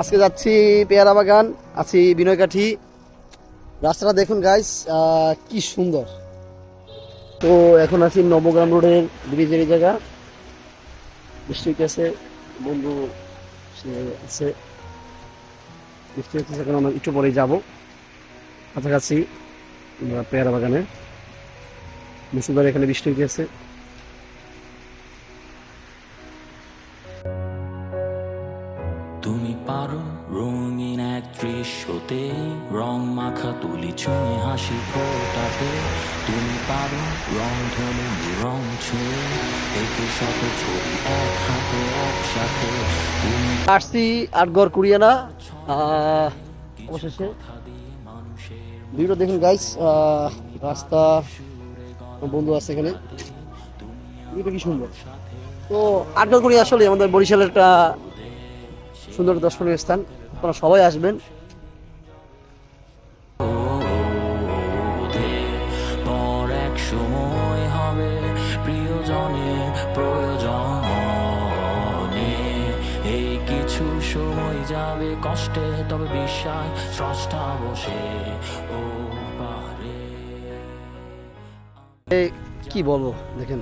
আজকে যাচ্ছি পেয়ারা বাগান, আছি বিনয়কাঠি। রাস্তাটা দেখুন গাইস, কি সুন্দর। তো এখন আছি নবগ্রাম রোডের ব্রিজের এই জায়গা। বৃষ্টি হইতেছে, বন্ধু সে আছে, বৃষ্টি হইতেছে। এখন আমরা একটু পরেই যাবো কাছাকাছি পেয়ারা বাগানে। মুসুলধারে এখানে বৃষ্টি হইতেছে। তুমি পারো রঙিন এক দৃশ্যতে রং মাখা তুলি ছুঁয়ে হাসি ফোটাতে। তুমি পারো রং ধনু রং ছুঁয়ে একে শত ছবি এক হাতে একসাথে। তুমি আসছি আটগড় কুড়িয়ানা। অবশেষে ভিডিও দেখুন গাইস, রাস্তা, বন্ধু আছে এখানে, ভিডিওটা কি সুন্দর। তো আটগড় কুড়িয়া আসলে আমাদের বরিশালের একটা সুন্দর দর্শনীয় স্থান, আপনারা সবাই আসবেন। পর এক সময় হবে প্রিয়জনের প্রয়োজনে। এই কিছু সময় যাবে কষ্টে, তবে বিশ্বাস স্রষ্টা বসে ও পারে। কি বলবো, দেখেন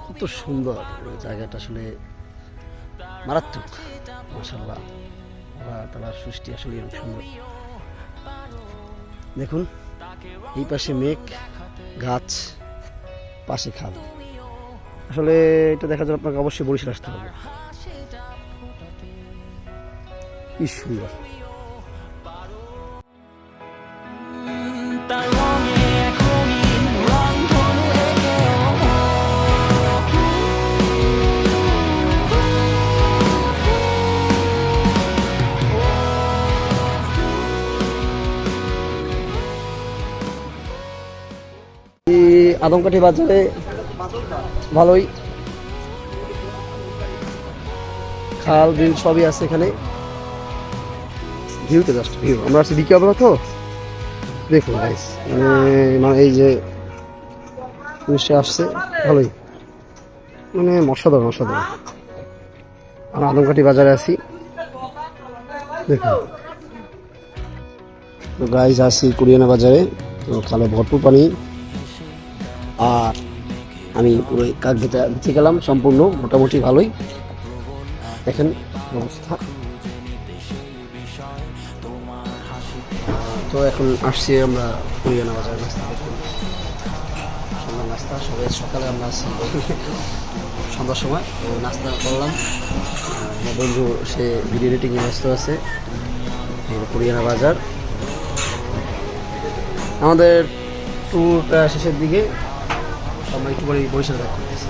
কত সুন্দর জায়গাটা, আসলে মারাত্মক। মাশাআল্লাহ, তার সৃষ্টি আসলে অনেক সুন্দর। দেখুন এই পাশে মেঘ, গাছ, পাশে খাল। আসলে এটা দেখার জন্য আপনাকে অবশ্যই বরিশাল আসতে হবে। কি সুন্দর। তার রঙে এক রঙিন রং ধনু এঁকে আদমকাঠি বাজারে ভালোই খাল বিল সবই আছে এখানে। ভিউতে জাস্ট ভিউ। আমরা আছি বিকেলবেলা তো, দেখুন গাইস, মানে এই যে পুলিশে আসছে, ভালোই, মানে অসাধারণ অসাধারণ। আমরা আদমকাঠি বাজারে আছি, দেখুন। তো গাইস আছি কুড়িয়ানা বাজারে। তো খালে ভরপুর পানি, আর আমি পুরো কাক বেঁচে গেলাম সম্পূর্ণ, মোটামুটি ভালোই। দেখেন অবস্থা। তো এখন আসছি আমরা কুড়িয়ানা বাজারে নাস্তা দেখুন, সন্ধ্যার নাস্তা। সকালে আমরা আসছি সন্ধ্যার সময়, তো নাস্তা করলাম। আমার বন্ধু সে ভিডিও এডিটিংয়ে ব্যস্ত আছে। কুড়িয়ানা বাজার আমাদের ট্যুরটা শেষের দিকে, আমরা একটু পরে বরিশাল ব্যাক করতেছি।